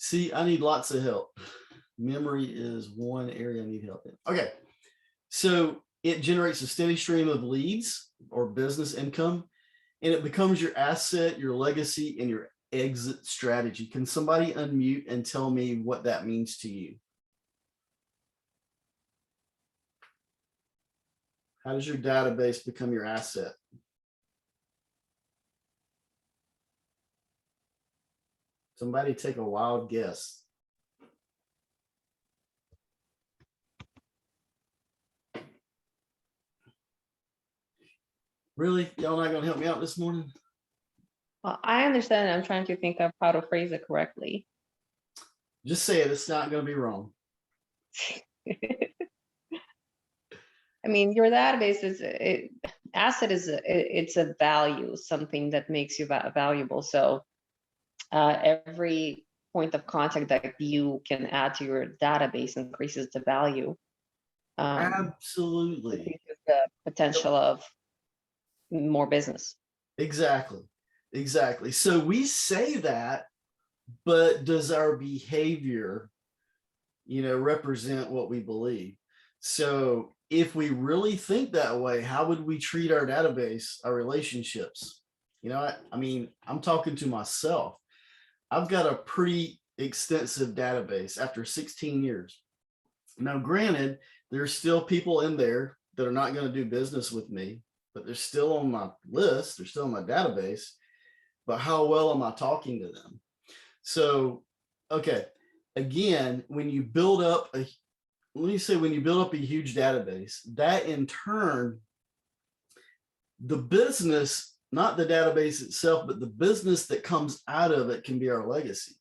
See, I need lots of help. Memory is one area I need help in. Okay. So it generates a steady stream of leads or business income, and it becomes your asset, your legacy, and your exit strategy. Can somebody unmute and tell me what that means to you? How does your database become your asset? Somebody take a wild guess. Really? Y'all not gonna help me out this morning? Well, I understand. I'm trying to think of how to phrase it correctly. Just say it. It's not gonna be wrong. I mean, your database is asset is it's a value, something that makes you valuable. So every point of contact that you can add to your database increases the value. Absolutely. The potential of more business. Exactly. Exactly. So we say that, but does our behavior, represent what we believe? So if we really think that way, how would we treat our database, our relationships? I mean, I'm talking to myself. I've got a pretty extensive database after 16 years. Now, granted, there's still people in there that are not going to do business with me, but they're still on my list. They're still in my database. But how well am I talking to them? So, okay, again, when you build up a huge database, that in turn, the business, not the database itself, but the business that comes out of it can be our legacy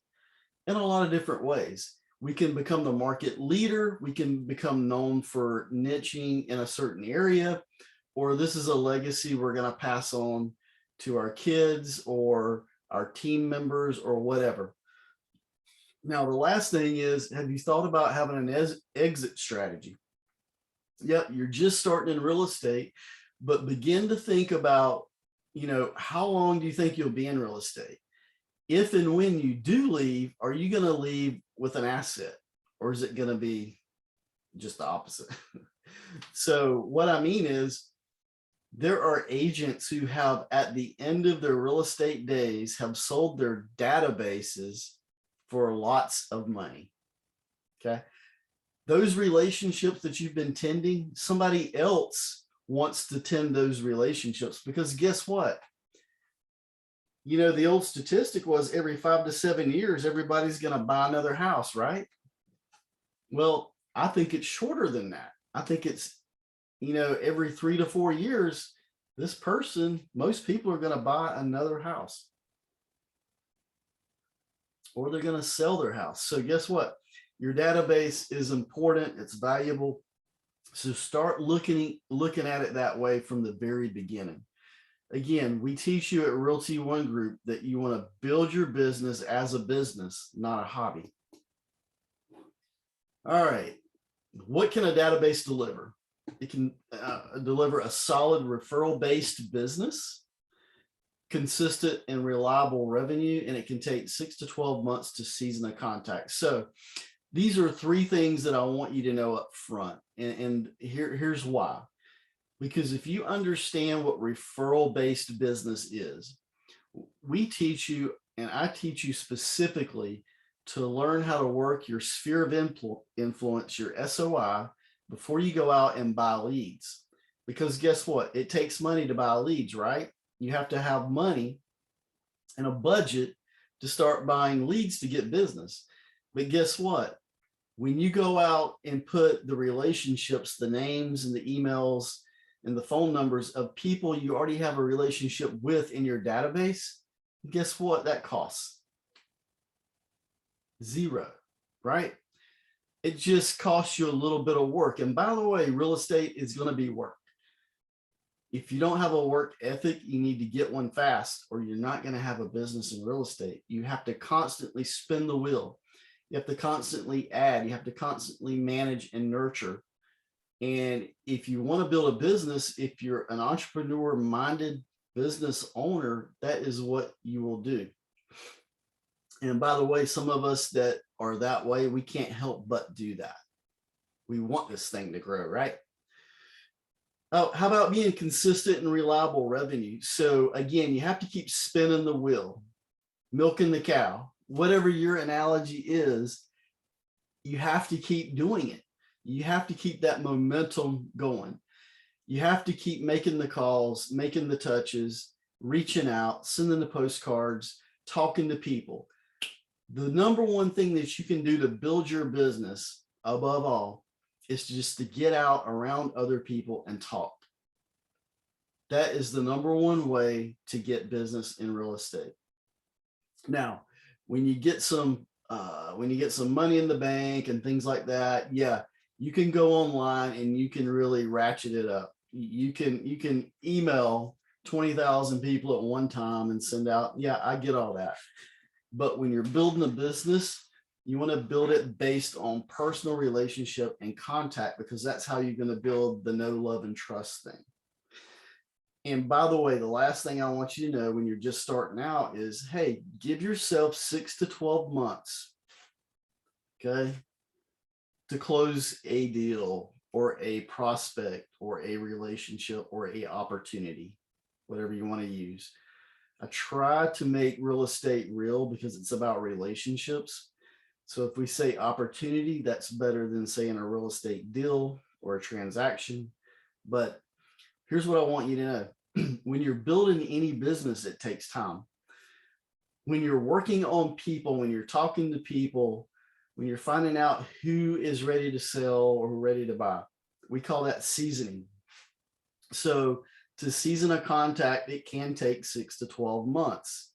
in a lot of different ways. We can become the market leader. We can become known for niching in a certain area, or this is a legacy we're going to pass on to our kids or our team members or whatever. Now, the last thing is, have you thought about having an exit strategy? Yep, you're just starting in real estate, but begin to think about, how long do you think you'll be in real estate? If and when you do leave, are you going to leave with an asset, or is it going to be just the opposite? So what I mean is, there are agents who have, at the end of their real estate days, have sold their databases for lots of money. Okay. Those relationships that you've been tending, somebody else wants to tend those relationships, because guess what? The old statistic was every 5 to 7 years, everybody's going to buy another house, right? Well, I think it's shorter than that. I think it's, every 3 to 4 years, most people are going to buy another house, or they're going to sell their house. So guess what? Your database is important. It's valuable. So start looking at it that way from the very beginning. Again, we teach you at Realty One Group that you want to build your business as a business, not a hobby. All right. What can a database deliver? It can deliver a solid referral-based business, consistent and reliable revenue, and it can take 6 to 12 months to season a contact. So these are 3 things that I want you to know up front. And here's why. Because if you understand what referral-based business is, we teach you, and I teach you specifically, to learn how to work your sphere of influence, your SOI, before you go out and buy leads. Because guess what? It takes money to buy leads, right? You have to have money and a budget to start buying leads to get business. But guess what? When you go out and put the relationships, the names and the emails and the phone numbers of people you already have a relationship with in your database, guess what that costs? 0, right? It just costs you a little bit of work. And by the way, real estate is going to be work. If you don't have a work ethic, you need to get one fast, or you're not going to have a business in real estate. You have to constantly spin the wheel. You have to constantly add. You have to constantly manage and nurture. And if you want to build a business, if you're an entrepreneur-minded business owner, that is what you will do. And by the way, some of us that are that way, we can't help but do that. We want this thing to grow, right? Oh, how about being consistent and reliable revenue? So again, you have to keep spinning the wheel, milking the cow, whatever your analogy is, you have to keep doing it. You have to keep that momentum going. You have to keep making the calls, making the touches, reaching out, sending the postcards, talking to people. The number one thing that you can do to build your business above all is just to get out around other people and talk. That is the number one way to get business in real estate. Now, when you get some money in the bank and things like that, yeah, you can go online and you can really ratchet it up. You can email 20,000 people at one time and send out, yeah, I get all that. But when you're building a business, you want to build it based on personal relationship and contact, because that's how you're going to build the know, love, and trust thing. And by the way, the last thing I want you to know when you're just starting out is, hey, give yourself 6 to 12 months, okay, to close a deal or a prospect or a relationship or a opportunity, whatever you want to use. I try to make real estate real because it's about relationships. So if we say opportunity, that's better than saying a real estate deal or a transaction. But here's what I want you to know. When you're building any business, it takes time. When you're working on people, when you're talking to people, when you're finding out who is ready to sell or ready to buy, we call that seasoning. So to season a contact, it can take 6 to 12 months.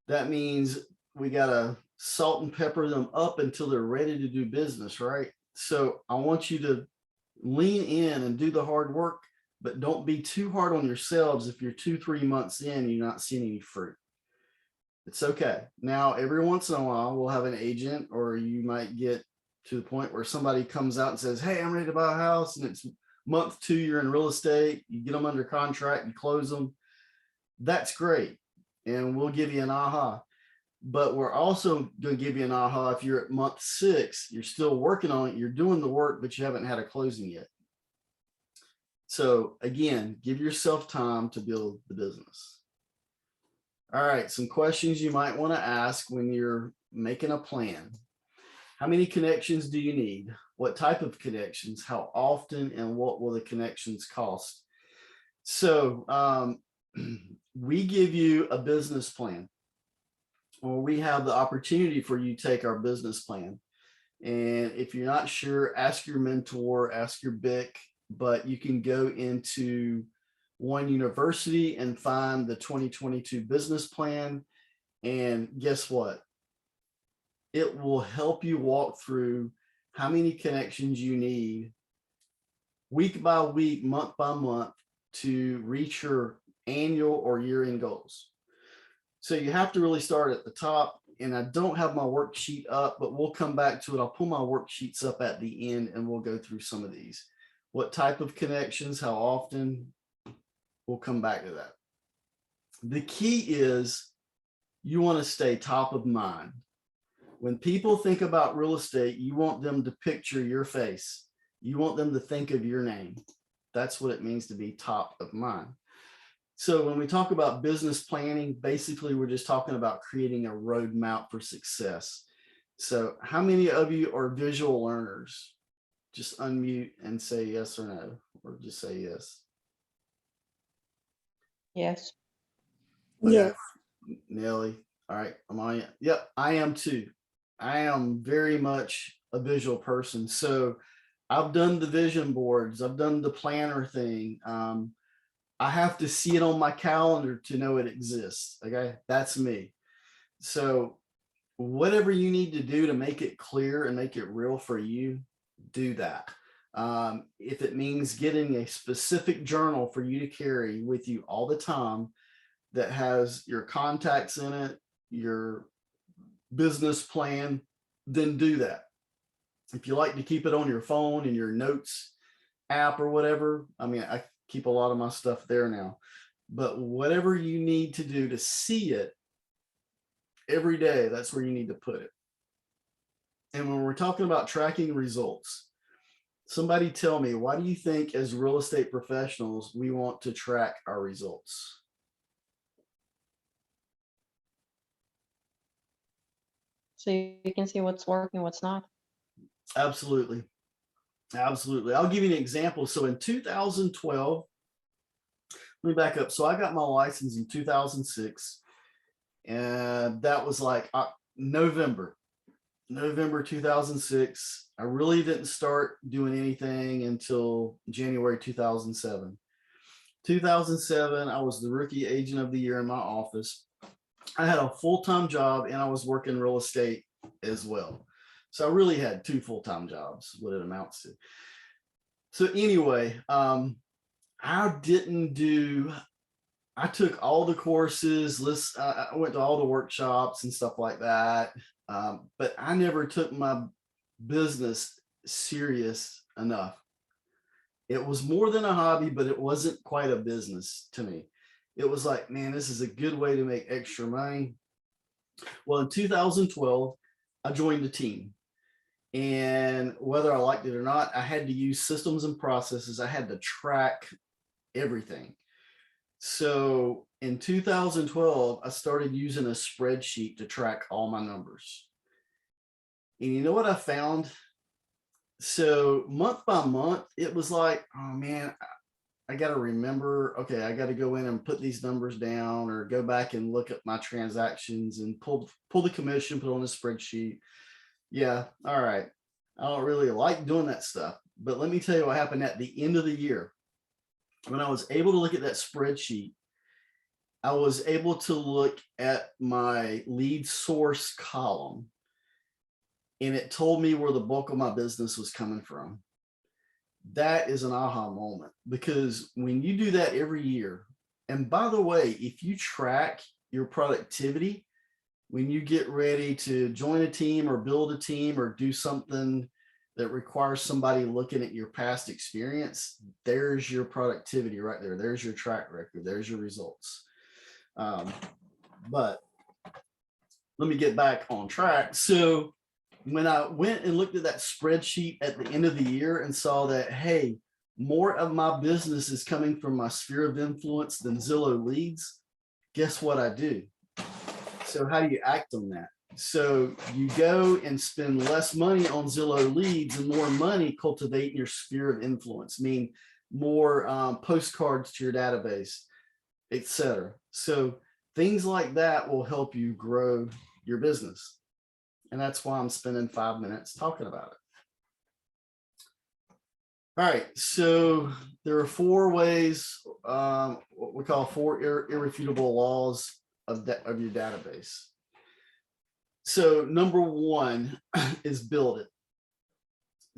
That means we got to salt and pepper them up until they're ready to do business, right? So I want you to lean in and do the hard work, but don't be too hard on yourselves if you're 2-3 months in and you're not seeing any fruit. It's okay. Now, every once in a while, we'll have an agent, or you might get to the point where somebody comes out and says, hey, I'm ready to buy a house, and it's month 2, you're in real estate, you get them under contract, you close them. That's great. And we'll give you an aha. But we're also going to give you an aha if you're at month 6, you're still working on it, you're doing the work, but you haven't had a closing yet. So again, give yourself time to build the business. All right, some questions you might want to ask when you're making a plan. How many connections do you need? What type of connections? How often? And what will the connections cost? So we give you a business plan, or we have the opportunity for you to take our business plan. And if you're not sure, ask your mentor, ask your BIC, but you can go into one university and find the 2022 business plan. And guess what? It will help you walk through how many connections you need week by week, month by month to reach your annual or year-end goals. So you have to really start at the top. And I don't have my worksheet up, but we'll come back to it. I'll pull my worksheets up at the end and we'll go through some of these. What type of connections, how often, we'll come back to that. The key is you want to stay top of mind. When people think about real estate, you want them to picture your face. You want them to think of your name. That's what it means to be top of mind. So when we talk about business planning, basically we're just talking about creating a roadmap for success. So how many of you are visual learners? Just unmute and say yes or no, or just say yes. Yes. Yes. Nelly. All right. Am I? Yep, I am too. I am very much a visual person. So I've done the vision boards. I've done the planner thing. I have to see it on my calendar to know it exists. Okay. That's me. So whatever you need to do to make it clear and make it real for you, do that. If it means getting a specific journal for you to carry with you all the time that has your contacts in it, your business plan, then do that. If you like to keep it on your phone and your notes app or whatever, I mean, I keep a lot of my stuff there now, but whatever you need to do to see it every day, that's where you need to put it. And when we're talking about tracking results, somebody tell me, why do you think as real estate professionals, we want to track our results? So you can see what's working, what's not. Absolutely. Absolutely. I'll give you an example. So in 2012, let me back up. So I got my license in 2006, and that was like November 2006. I really didn't start doing anything until January 2007. 2007, I was the rookie agent of the year in my office. I had a full-time job and I was working real estate as well. So I really had 2 full-time jobs, what it amounts to. So anyway, I took all the courses, I went to all the workshops and stuff like that. But I never took my business serious enough. It was more than a hobby, but it wasn't quite a business to me. It was like, man, this is a good way to make extra money. Well, in 2012, I joined the team. And whether I liked it or not, I had to use systems and processes. I had to track everything. So in 2012, I started using a spreadsheet to track all my numbers. And you know what I found? So month by month, it was like, oh man, I got to remember, okay, I got to go in and put these numbers down, or go back and look at my transactions and pull the commission, put on a spreadsheet. Yeah, all right. I don't really like doing that stuff, but let me tell you what happened at the end of the year. When I was able to look at that spreadsheet, I was able to look at my lead source column, and it told me where the bulk of my business was coming from. That is an aha moment, because when you do that every year, and by the way, if you track your productivity, when you get ready to join a team or build a team or do something that requires somebody looking at your past experience, there's your productivity right there. There's your track record. There's your results. But let me get back on track. So when I went and looked at that spreadsheet at the end of the year and saw that, hey, more of my business is coming from my sphere of influence than Zillow leads, guess what I do? So how do you act on that? So you go and spend less money on Zillow leads and more money cultivating your sphere of influence, meaning more postcards to your database, etc. So things like that will help you grow your business. And that's why I'm spending 5 minutes talking about it. All right, so there are 4 ways, what we call 4 irrefutable laws of your database. So number 1 is build it.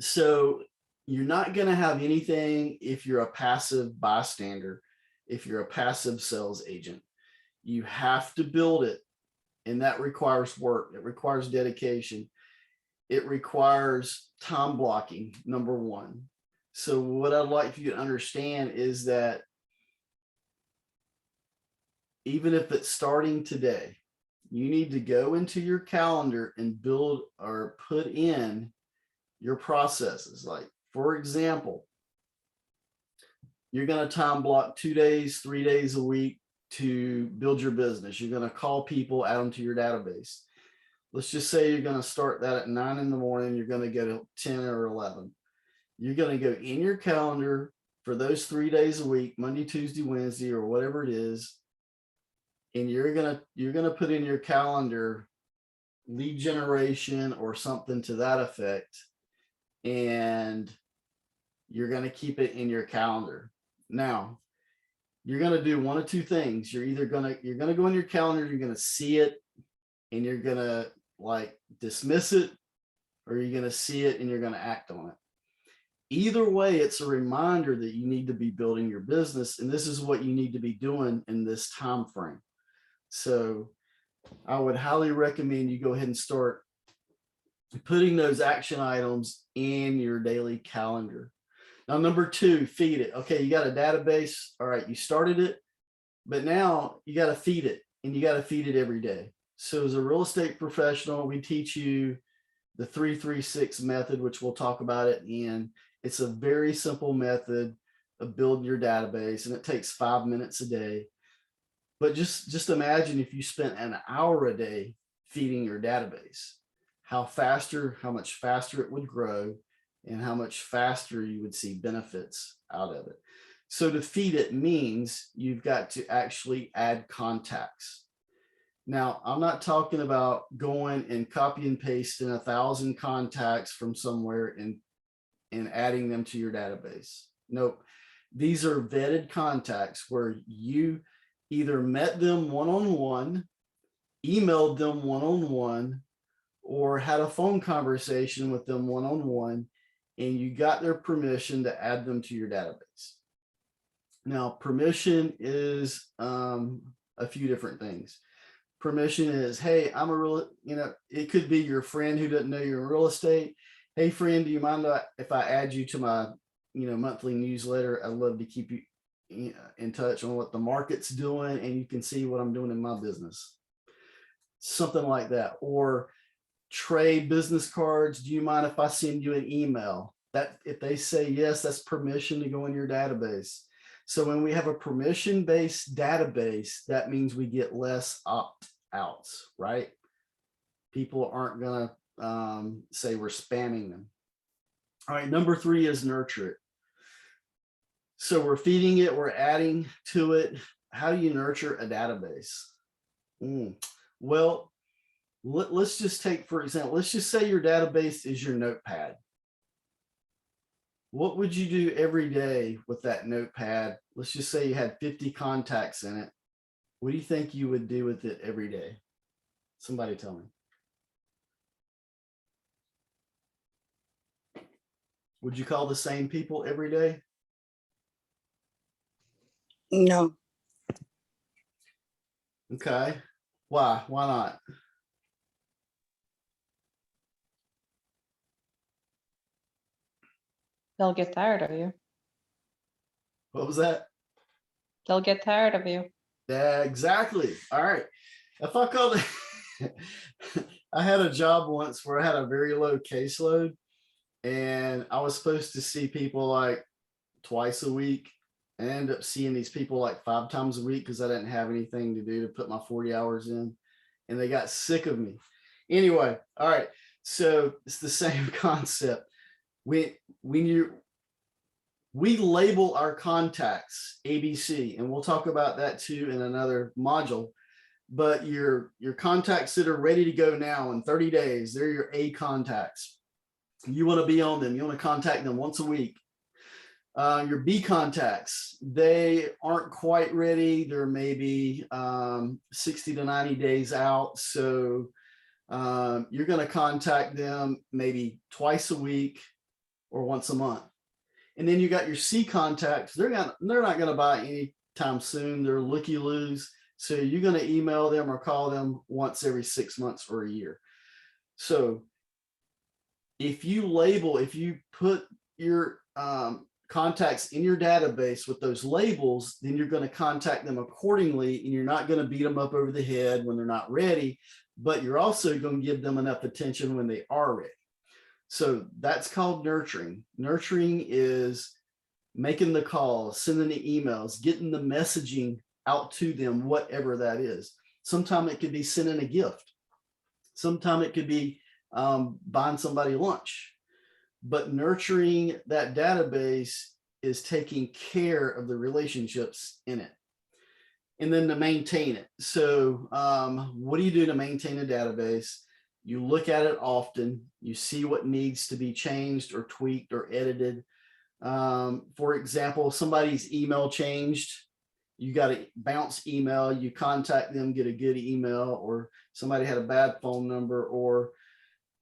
So you're not going to have anything if you're a passive bystander, if you're a passive sales agent. You have to build it. And that requires work. It requires dedication. It requires time blocking, number 1. So what I'd like for you to understand is that even if it's starting today, you need to go into your calendar and build or put in your processes. Like, for example, you're going to time block 2 days, 3 days a week to build your business. You're going to call people, add them to your database. Let's just say you're going to start that at 9 in the morning. You're going to go to 10 or 11. You're going to go in your calendar for those 3 days a week, Monday, Tuesday, Wednesday, or whatever it is. And you're going to put in your calendar lead generation or something to that effect. And you're going to keep it in your calendar. Now, you're going to do 1 of 2 things. You're going to go in your calendar, you're going to see it and you're going to like dismiss it, or you're going to see it and you're going to act on it. Either way, it's a reminder that you need to be building your business, and this is what you need to be doing in this time frame. So I would highly recommend you go ahead and start putting those action items in your daily calendar. Now, number 2, feed it. Okay, you got a database. All right, you started it, but now you got to feed it, and you got to feed it every day. So as a real estate professional, we teach you the 3-3-6 method, which we'll talk about it in. It's a very simple method of building your database, and it takes 5 minutes a day. But just imagine if you spent an hour a day feeding your database, how much faster it would grow, and how much faster you would see benefits out of it. So to feed it means you've got to actually add contacts. Now, I'm not talking about going and copy and pasting 1,000 contacts from somewhere and adding them to your database. Nope. These are vetted contacts where you either met them one-on-one, emailed them one-on-one, or had a phone conversation with them one-on-one, and you got their permission to add them to your database. Now, permission is a few different things. Permission is, hey, I'm a real, it could be your friend who doesn't know you're in real estate. Hey, friend, do you mind if I add you to my, monthly newsletter? I'd love to keep you in touch on what the market's doing, and you can see what I'm doing in my business. Something like that. Or trade business cards. Do you mind if I send you an email? That if they say yes, that's permission to go in your database. So when we have a permission-based database, that means we get less opt-outs, right? People aren't gonna say we're spamming them. All right, number 3 is nurture it. So we're feeding it, we're adding to it. How do you nurture a database? Well, let's just take, for example, let's just say your database is your notepad. What would you do every day with that notepad? Let's just say you had 50 contacts in it. What do you think you would do with it every day? Somebody tell me. Would you call the same people every day? No. Okay. Why? Why not? They'll get tired of you. What was that? They'll get tired of you. Yeah, exactly. All right. If I called it, I had a job once where I had a very low caseload, and I was supposed to see people like twice a week. I ended up seeing these people like 5 times a week because I didn't have anything to do to put my 40 hours in, and they got sick of me. Anyway, all right. So it's the same concept. We label our contacts ABC, and we'll talk about that too in another module. But your contacts that are ready to go now in 30 days, they're your A contacts. You want to be on them. You want to contact them once a week. Your B contacts, they aren't quite ready. They're maybe 60 to 90 days out. So you're going to contact them maybe twice a week or once a month. And then you got your C contacts. They're not going to buy anytime soon. They're looky-loos. So you're going to email them or call them once every 6 months or a year. So if you put your contacts in your database with those labels, then you're going to contact them accordingly, and you're not going to beat them up over the head when they're not ready, but you're also going to give them enough attention when they are ready. So that's called nurturing. Nurturing is making the calls, sending the emails, getting the messaging out to them, whatever that is. Sometimes it could be sending a gift. Sometimes it could be buying somebody lunch. But nurturing that database is taking care of the relationships in it. And then to maintain it. So what do you do to maintain a database? You look at it often. You see what needs to be changed or tweaked or edited. For example, somebody's email changed. You got a bounce email. You contact them, get a good email, or somebody had a bad phone number, or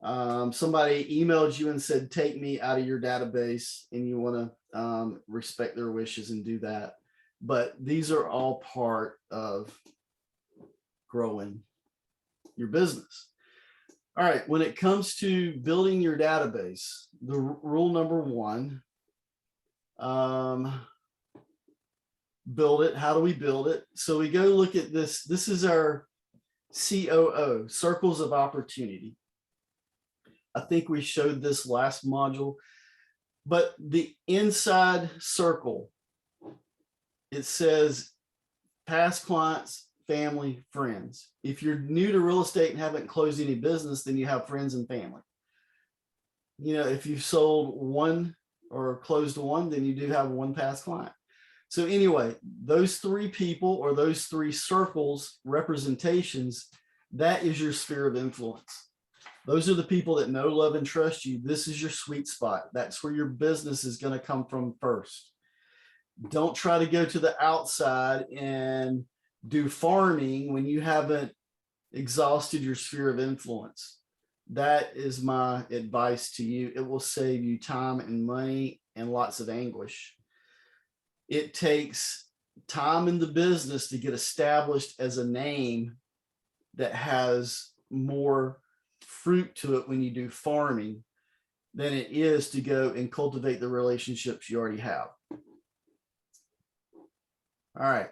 somebody emailed you and said, take me out of your database, and you want to respect their wishes and do that. But these are all part of growing your business. All right, when it comes to building your database, the rule number 1, build it. How do we build it? So we go look at this. This is our COO, circles of opportunity. I think we showed this last module, but the inside circle, it says past clients, family, friends. If you're new to real estate and haven't closed any business, then you have friends and family. You know, if you've sold one or closed one, then you do have one past client. So anyway, those three people or those three circles, representations, that is your sphere of influence. Those are the people that know, love, and trust you. This is your sweet spot. That's where your business is going to come from first. Don't try to go to the outside and do farming when you haven't exhausted your sphere of influence. That is my advice to you. It will save you time and money and lots of anguish. It takes time in the business to get established as a name that has more fruit to it when you do farming than it is to go and cultivate the relationships you already have. All right.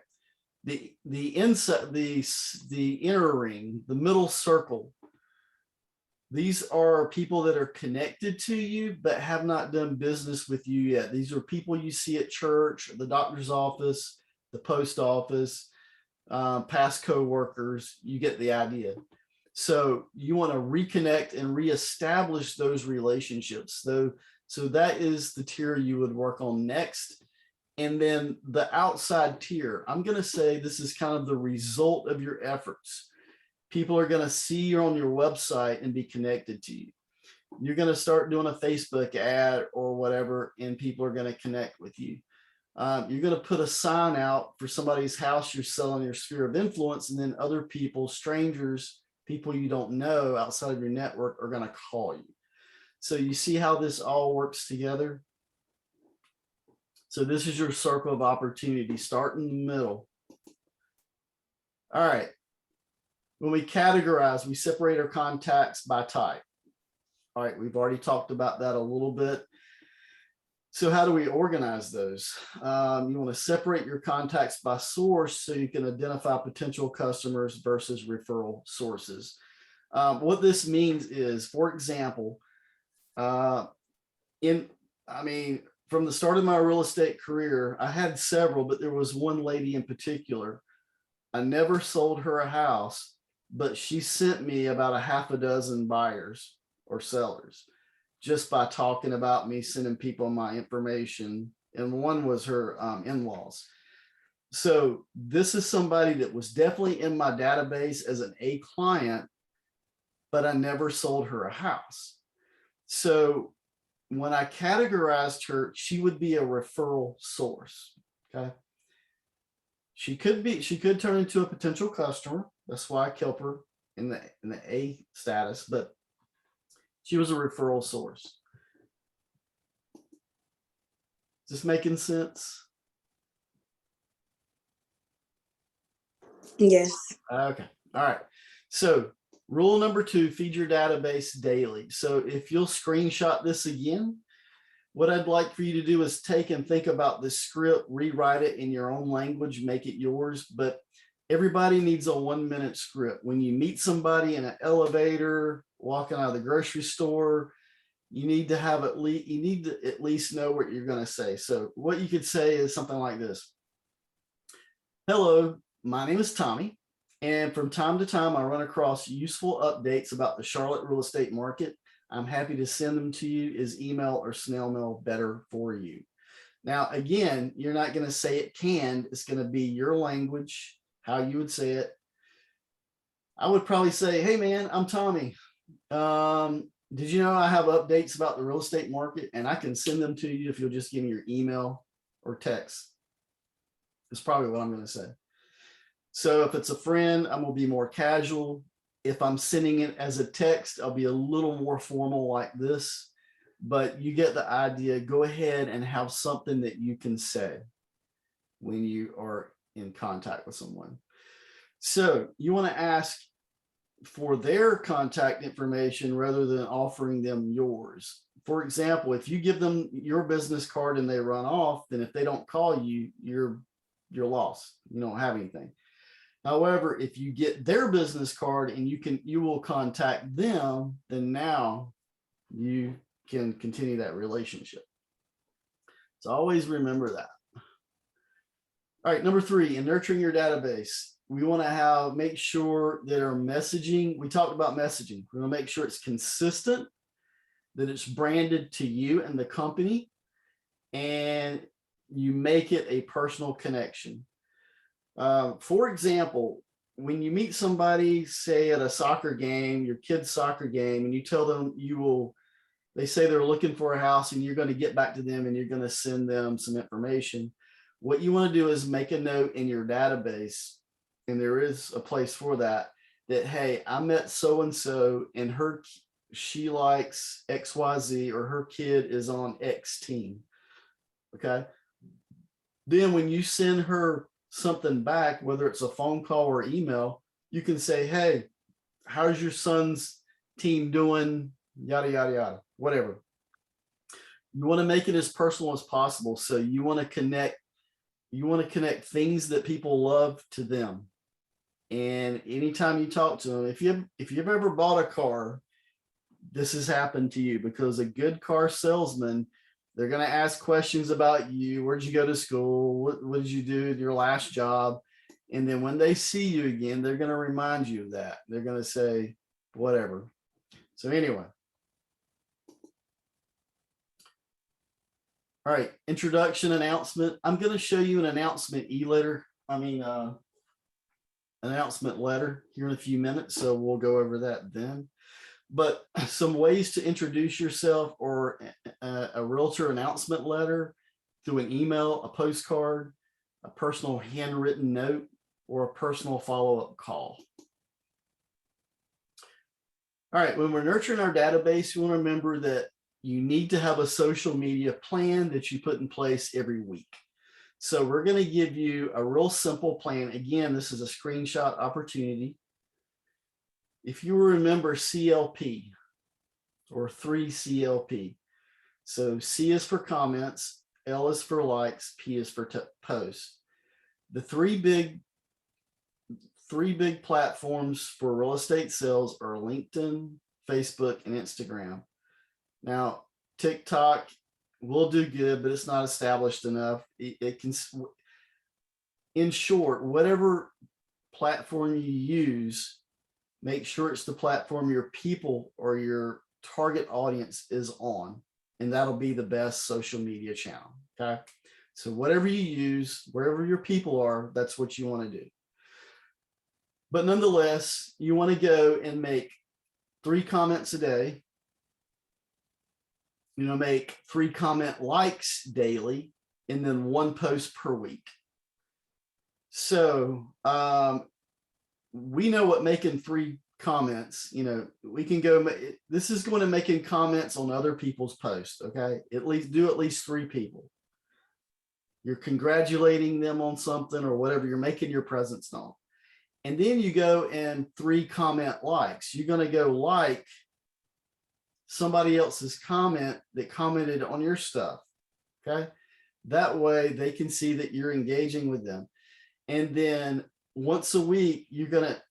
The inside, the inner ring, the middle circle, these are people that are connected to you but have not done business with you yet. These are people you see at church, the doctor's office, the post office, past co-workers. You get the idea. So you want to reconnect and reestablish those relationships. So that is the tier you would work on next. And then the outside tier, I'm going to say this is kind of the result of your efforts. People are going to see you on your website and be connected to you. You're going to start doing a Facebook ad or whatever, and people are going to connect with you. You're going to put a sign out for somebody's house you're selling your sphere of influence, and then other people, strangers, people you don't know outside of your network are going to call you. So you see how this all works together? So this is your circle of opportunity. Start in the middle. All right. When we categorize, we separate our contacts by type. All right, we've already talked about that a little bit. So how do we organize those? You want to separate your contacts by source so you can identify potential customers versus referral sources. What this means is, for example, from the start of my real estate career, I had several, but there was one lady in particular. I never sold her a house, but she sent me about a half a dozen buyers or sellers just by talking about me, sending people my information. And one was her in-laws. So this is somebody that was definitely in my database as an A client, but I never sold her a house. So when I categorized her, she would be a referral source. Okay. She could turn into a potential customer. That's why I kept her in the A status, but she was a referral source. Is this making sense? Yes. Okay. All right. So rule number 2, feed your database daily. So if you'll screenshot this again, what I'd like for you to do is take and think about this script, rewrite it in your own language, make it yours. But everybody needs a 1-minute script. When you meet somebody in an elevator, walking out of the grocery store, you need to at least know what you're going to say. So what you could say is something like this. Hello, my name is Tommy. And from time to time, I run across useful updates about the Charlotte real estate market. I'm happy to send them to you. Is email or snail mail better for you? Now, again, you're not going to say it canned. It's going to be your language, how you would say it. I would probably say, hey, man, I'm Tommy. Did you know I have updates about the real estate market? And I can send them to you if you'll just give me your email or text. It's probably what I'm going to say. So if it's a friend, I'm going to be more casual. If I'm sending it as a text, I'll be a little more formal like this, but you get the idea. Go ahead and have something that you can say when you are in contact with someone. So you want to ask for their contact information rather than offering them yours. For example, if you give them your business card and they run off, then if they don't call you, you're lost. You don't have anything. However, if you get their business card and you will contact them, then now you can continue that relationship. So always remember that. All right, number 3, in nurturing your database, we want to make sure that our messaging, we talked about messaging. We want to make sure it's consistent, that it's branded to you and the company, and you make it a personal connection. For example, when you meet somebody, say at a soccer game, your kid's soccer game, and you tell them they say they're looking for a house and you're going to get back to them and you're going to send them some information. What you want to do is make a note in your database, and there is a place for that, hey, I met so-and-so and she likes XYZ, or her kid is on X team. Okay. Then when you send her something back, whether it's a phone call or email, you can say, hey, how's your son's team doing? Yada, yada, yada, whatever. You want to make it as personal as possible. So you want to connect things that people love to them. And anytime you talk to them, if you've ever bought a car, this has happened to you, because a good car salesman, they're going to ask questions about you. Where'd you go to school? What did you do at your last job? And then when they see you again, they're going to remind you of that. They're going to say, whatever. So anyway. All right, introduction announcement. I'm going to show you an announcement announcement letter here in a few minutes. So we'll go over that then. But some ways to introduce yourself, or a realtor announcement letter through an email, a postcard, a personal handwritten note, or a personal follow-up call. All right, when we're nurturing our database, you want to remember that you need to have a social media plan that you put in place every week. So we're going to give you a real simple plan. Again, this is a screenshot opportunity. If you remember CLP, or 3CLP. So C is for comments, L is for likes, P is for posts. The three big platforms for real estate sales are LinkedIn, Facebook, and Instagram. Now, TikTok will do good, but it's not established enough. It can, in short, whatever platform you use, make sure it's the platform your people or your target audience is on, and that'll be the best social media channel. Okay. So whatever you use, wherever your people are, that's what you want to do. But nonetheless, you want to go and make 3 comments a day. Make 3 comment likes daily, and then 1 post per week. So we know what making 3 comments, we can go, this is going to making comments on other people's posts. Okay. At least 3 people. You're congratulating them on something or whatever. You're making your presence known. And then you go and 3 comment likes. You're going to go like somebody else's comment that commented on your stuff. Okay. That way they can see that you're engaging with them. And then once a week,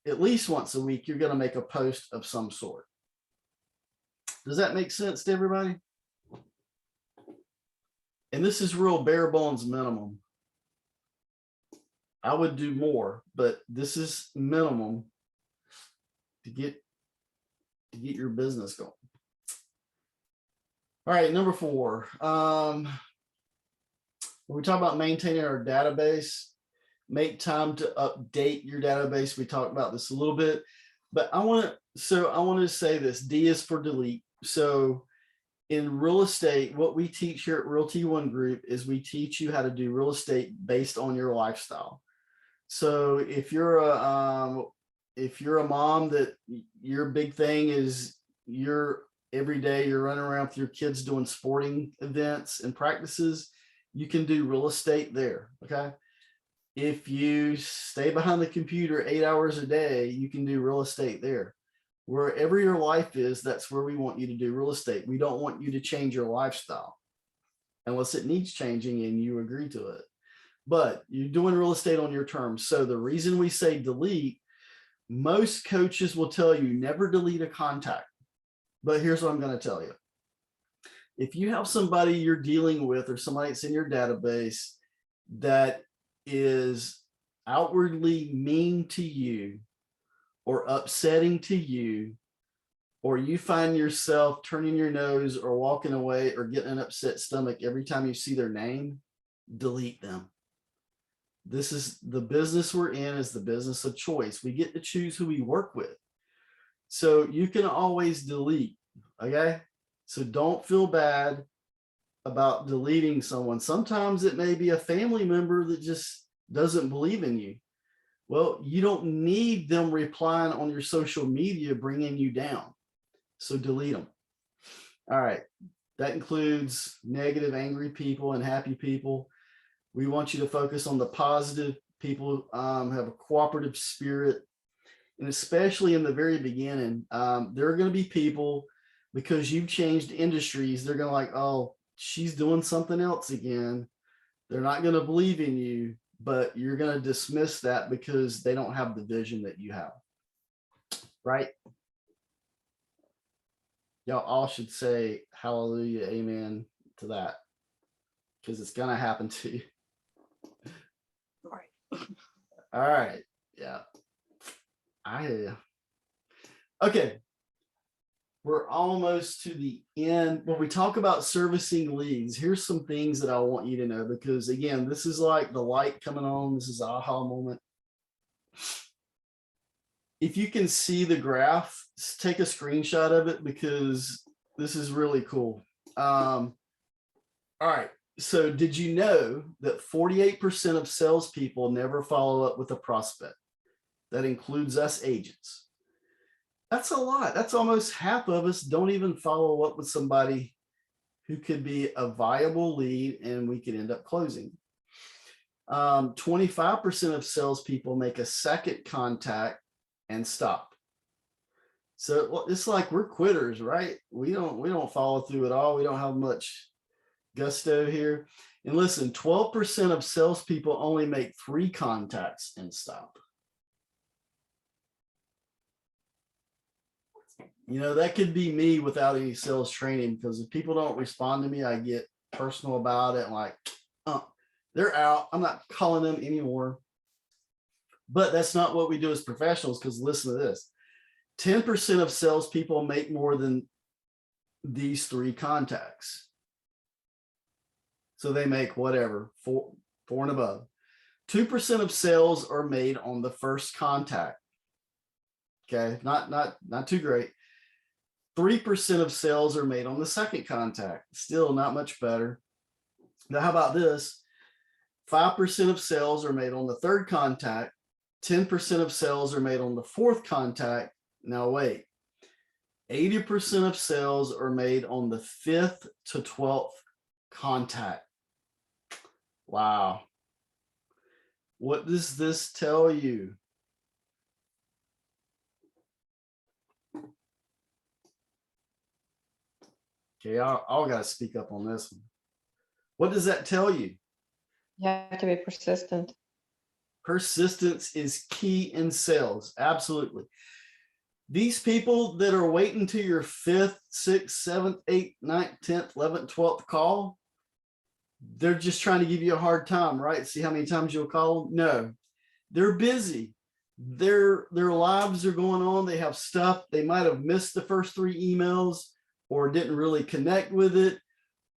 at least once a week, you're going to make a post of some sort. Does that make sense to everybody? And this is real bare bones minimum. I would do more, but this is minimum to get your business going. All right, number 4. When we talk about maintaining our database, make time to update your database. We talked about this a little bit, but I want to say this. D is for delete. So in real estate, what we teach here at Realty One Group is we teach you how to do real estate based on your lifestyle. So if you're a mom that your big thing is every day you're running around with your kids doing sporting events and practices, you can do real estate there. Okay. If you stay behind the computer 8 hours a day, you can do real estate there. Wherever your life is, that's where we want you to do real estate. We don't want you to change your lifestyle unless it needs changing and you agree to it. but you're doing real estate on your terms. So the reason we say delete, most coaches will tell you never delete a contact. But here's what I'm going to tell you. If you have somebody you're dealing with or somebody that's in your database that is outwardly mean to you or upsetting to you, or you find yourself turning your nose or walking away or getting an upset stomach every time you see their name, delete them. This is the business we're in, is the business of choice. We get to choose who we work with. So you can always delete, okay? So don't feel bad about deleting someone. Sometimes it may be a family member that just doesn't believe in you. Well, you don't need them replying on your social media, bringing you down. So delete them. All right. That includes negative, angry people and happy people. We want you to focus on the positive people, have a cooperative spirit. And especially in the very beginning, there are going to be people, because you've changed industries, they're going to like, oh, she's doing something else again. They're not going to believe in you, but you're going to dismiss that because they don't have the vision that you have. Right? Y'all all should say hallelujah, amen to that, because it's going to happen to you. All right. Yeah. I hear you. Okay. We're almost to the end. When we talk about servicing leads, here's some things that I want you to know, because again, this is like the light coming on. This is aha moment. If you can see the graph, take a screenshot of it, because this is really cool. All right. So did you know that 48% of salespeople never follow up with a prospect? That includes us agents. That's a lot. That's almost half of us don't even follow up with somebody who could be a viable lead and we could end up closing. 25% of salespeople make a second contact and stop. So it's like we're quitters, right? We don't follow through at all. We don't have much gusto here. And listen, 12% of salespeople only make 3 contacts and stop. You know, that could be me without any sales training, because if people don't respond to me, I get personal about it. And like, they're out. I'm not calling them anymore. But that's not what we do as professionals, because listen to this. 10% of salespeople make more than these 3 contacts. So they make whatever, 4 and above. 2% of sales are made on the first contact. Okay, not too great. 3% of sales are made on the second contact. Still not much better. Now, how about this? 5% of sales are made on the third contact. 10% of sales are made on the fourth contact. Now wait, 80% of sales are made on the 5th to 12th contact. Wow. What does this tell you? Okay, I'll got to speak up on this one. What does that tell you? You have to be persistent. Persistence is key in sales. Absolutely. These people that are waiting to your 5th, 6th, 7th, 8th, 9th, 10th, 11th, 12th call, they're just trying to give you a hard time, right? See how many times you'll call them? No, they're busy. Their lives are going on. They have stuff. They might have missed the first 3 emails, or didn't really connect with it,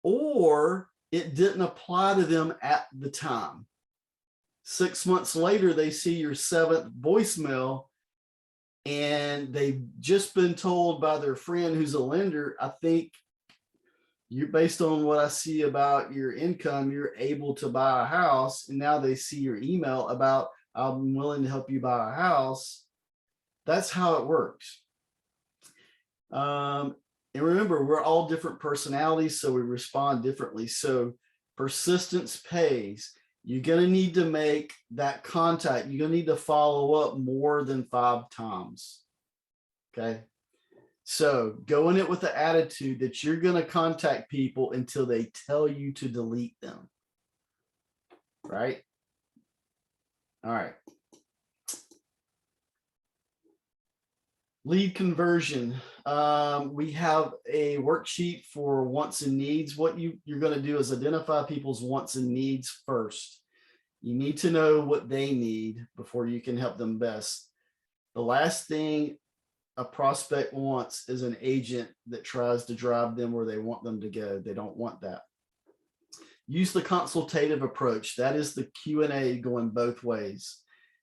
or it didn't apply to them at the time. 6 months later, they see your 7th voicemail, and they've just been told by their friend who's a lender, I think you, based on what I see about your income, you're able to buy a house. And now they see your email about, I'm willing to help you buy a house. That's how it works. And remember, we're all different personalities, so we respond differently. So persistence pays. You're going to need to make that contact. You're going to need to follow up more than 5 times. Okay. So go in it with the attitude that you're going to contact people until they tell you to delete them. Right. All right. Lead conversion. We have a worksheet for wants and needs. What you're going to do is identify people's wants and needs first. You need to know what they need before you can help them best. The last thing a prospect wants is an agent that tries to drive them where they want them to go. They don't want that. Use the consultative approach. That is the Q&A going both ways.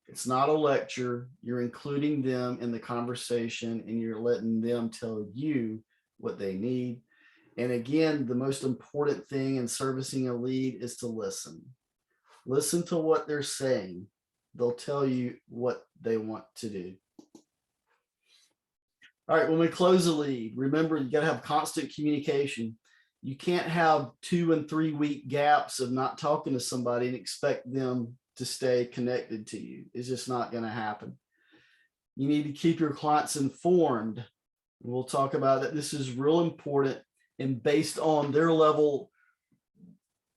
It's not a lecture. You're including them in the conversation and you're letting them tell you what they need. And again, the most important thing in servicing a lead is to listen. Listen to what they're saying. They'll tell you what they want to do. All right, when we close a lead, remember you got to have constant communication. You can't have 2 and 3 week gaps of not talking to somebody and expect them to stay connected to you. It's just not going to happen. You need to keep your clients informed. We'll talk about that. This is real important, and based on their level,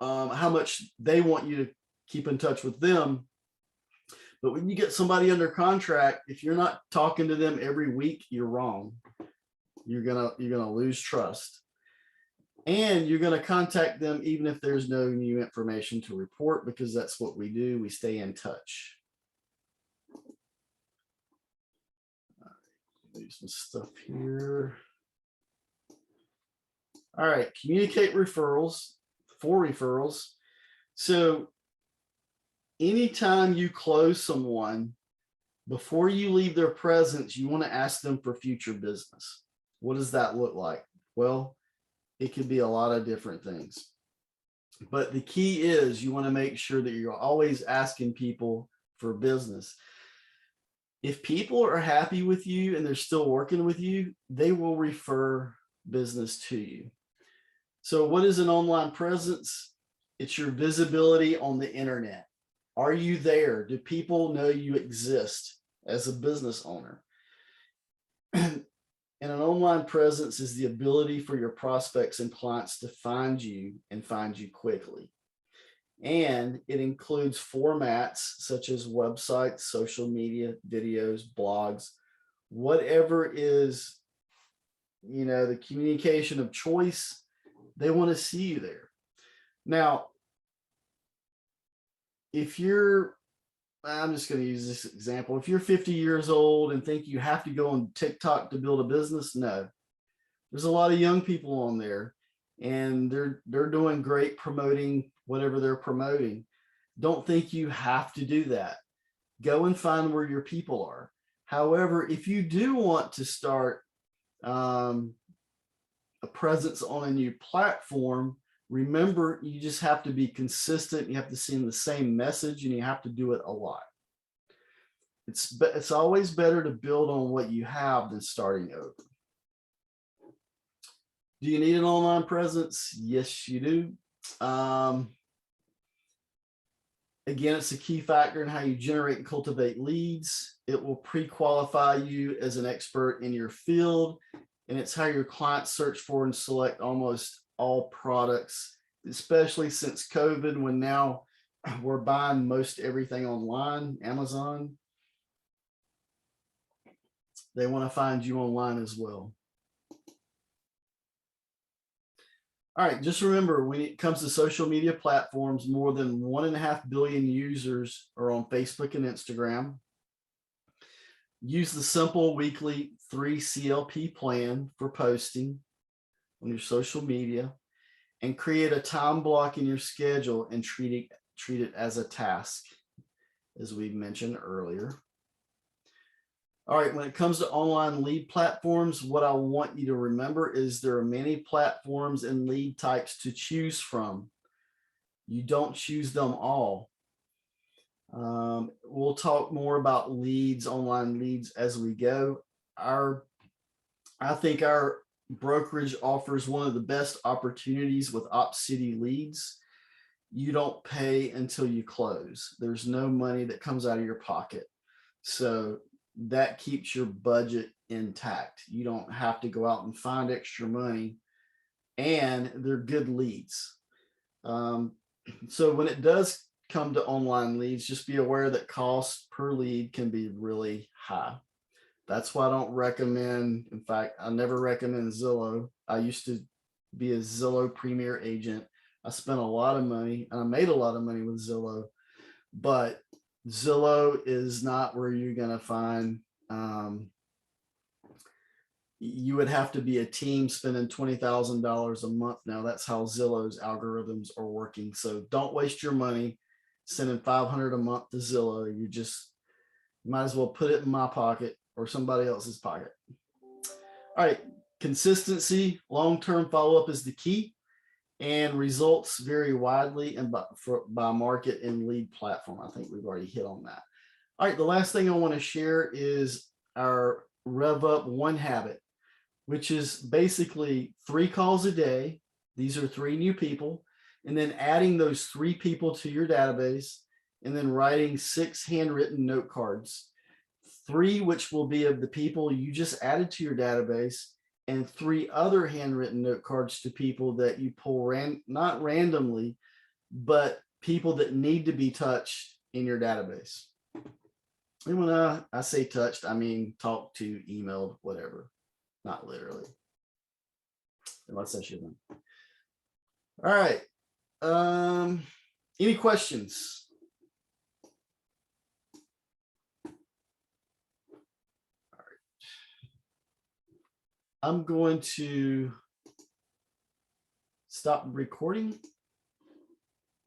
how much they want you to keep in touch with them. But when you get somebody under contract, if you're not talking to them every week, you're wrong. You're gonna lose trust. And you're going to contact them even if there's no new information to report, because that's what we do. We stay in touch. There's some stuff here. All right, communicate referrals, for referrals. So anytime you close someone, before you leave their presence, you want to ask them for future business. What does that look like? Well, it could be a lot of different things. But the key is you want to make sure that you're always asking people for business. If people are happy with you and they're still working with you, they will refer business to you. So what is an online presence? It's your visibility on the internet. Are you there? Do people know you exist as a business owner? And an online presence is the ability for your prospects and clients to find you and find you quickly. And it includes formats such as websites, social media, videos, blogs, whatever is, the communication of choice. They want to see you there. Now, if I'm just going to use this example. If you're 50 years old and think you have to go on TikTok to build a business, no. There's a lot of young people on there, and they're doing great promoting whatever they're promoting. Don't think you have to do that. Go and find where your people are. However, if you do want to start a presence on a new platform, remember, you just have to be consistent. You have to send the same message, and you have to do it a lot. It's always better to build on what you have than starting over. Do you need an online presence? Yes, you do. Again, it's a key factor in how you generate and cultivate leads. It will pre-qualify you as an expert in your field, and it's how your clients search for and select almost all products, especially since COVID, when now we're buying most everything online, Amazon. They want to find you online as well. All right, just remember, when it comes to social media platforms, more than 1.5 billion users are on Facebook and Instagram. Use the simple weekly 3 CLP plan for posting on your social media, and create a time block in your schedule and treat it as a task, as we mentioned earlier. All right, when it comes to online lead platforms, what I want you to remember is there are many platforms and lead types to choose from. You don't choose them all. We'll talk more about leads, online leads, as we go. I think our brokerage offers one of the best opportunities with OpCity leads. You don't pay until you close. There's no money that comes out of your pocket. So that keeps your budget intact. You don't have to go out and find extra money, and they're good leads. So when it does come to online leads, just be aware that cost per lead can be really high. That's why I don't recommend, in fact, I never recommend Zillow. I used to be a Zillow Premier agent. I spent a lot of money and I made a lot of money with Zillow, but Zillow is not where you're going to find, you would have to be a team spending $20,000 a month now. That's how Zillow's algorithms are working. So don't waste your money sending $500 a month to Zillow. You might as well put it in my pocket or somebody else's pocket. All right, consistency, long-term follow-up is the key, and results vary widely and by market and lead platform. I think we've already hit on that. All right, the last thing I want to share is our Rev Up One Habit, which is basically 3 calls a day. These are 3 new people, and then adding those 3 people to your database, and then writing 6 handwritten note cards, 3 which will be of the people you just added to your database, and 3 other handwritten note cards to people that you pull not randomly, but people that need to be touched in your database. And when I say touched, I mean talked to, emailed, whatever, not literally, unless I should. All right. Any questions? I'm going to stop recording